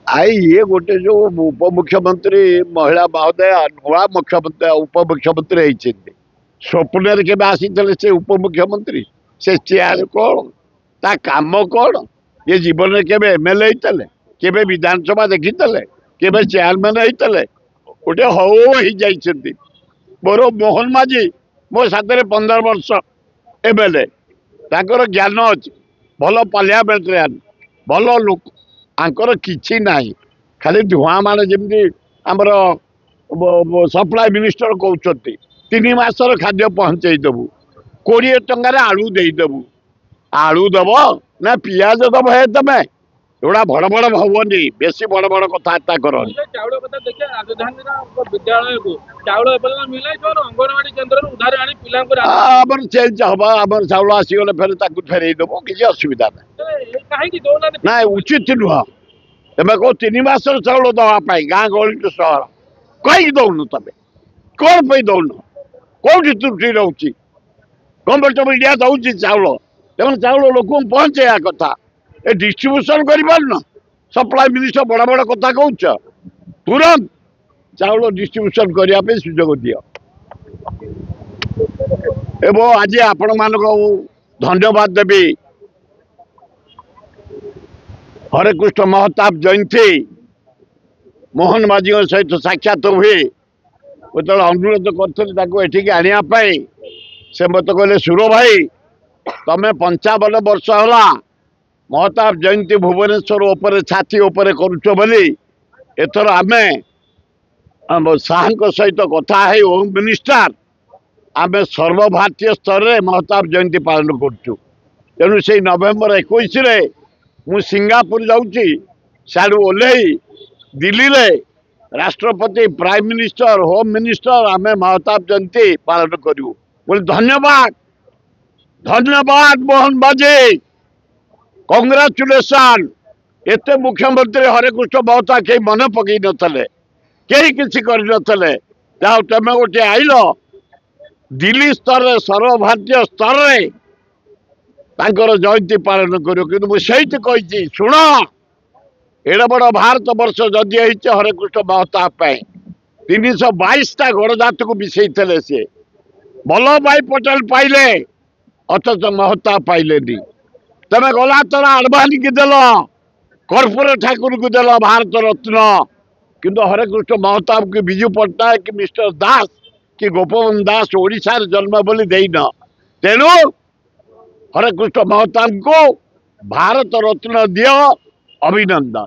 आई ये गोटे जो उपमुख्यमंत्री महिला महोदय नुआ मुख्यमंत्री उपमुख्यमंत्री होती स्वप्न के आसी से उपमुख्यमंत्री से चेयर कौन ता काम कौन ये जीवन में केवे एमएलए होते केवे विधानसभा देखी केवे चेयरमैन होते गोटे हो मोर मोहन माझी मो साथ 15 वर्ष एमएलए ताकर ज्ञान अच्छी भल पार्लियामेंट भल लोक आंकर किछि नाही खाली धुआं मान जमी आमर सप्लाई मिनिस्टर कहते 3 मासर खाद्य पहुँचे देबू 20 टंकार आलू देदेबू आलू दब ना पियाज दब हे तमें एगुड़ा बड़ बड़ भावनी बेसी बड़ बड़ कथबार्ता कर चेंज हम आम चाउल आसीगले फेर फेरई देव किसी असुविधा ना उचित नुह तुम कौ 3 मासर चाउल दवाई गाँ गहली सहर कहीं दौन तुम कौन पे दौन कौटी त्रुटि रोचे गवर्नमेंट ऑफ इंडिया दौर चाउल तेमन चाउल लोक पहुँचे कथा ए डिस्ट्रीब्यूशन कर सप्लाई मिनिस्टर बड़ बड़ कथा कह तुरंत चाउल डिस्ट्रीब्यूशन करने सुजोग दियो एवं आज आपण मान धन्यवाद देवी हरे कृष्ण महताब जयंती मोहन माझी सहित साक्षात हुए जो अनुरोध करी आने से मत कहले सुर भाई तमें 55 वर्ष है महताब जयंती भुवनेश्वर उपरे छाती उपरे करुच बोली एथर आमे शाह सहित कथा है होम मिनिस्टर आमे सर्वभारतीय स्तर में महताब जयंती पालन करुचु तेणु से नवेम्बर 21 मु सिंगापुर जाऊँगी साड़ू ओल्ल दिल्ली रे राष्ट्रपति प्राइम मिनिस्टर होम मिनिस्टर आमे महताब जयंती पालन करूँ बोले धन्यवाद धन्यवाद मोहन बाजी कंग्रेचुलेसन एते मुख्यमंत्री हरे कृष्ण महता कहीं मन पकई नथिले कहीं किसी कर नथिले जाओ तुम गोटे आइल दिल्ली स्तर सर्वभारतीय स्तर में तांकर जयंती पालन करो कि मुझे कही शुण एड़ बड़ भारत वर्ष जदि हरे कृष्ण महता 322टा गणजात को मिसई सी वल्लभ भाई पटेल पाइले अथच महता पाइले तमें गला तोरा आडवाणी की देल कर्पूर ठाकुर को देल भारत रत्न किंतु हरे कृष्ण महताब की विजु पट्टनायक कि मिस्टर दास कि गोपबंधु दास ओडिशा जन्म बोली देन तेणु हरे कृष्ण महताब को भारत रत्न दियो अभिनंदन।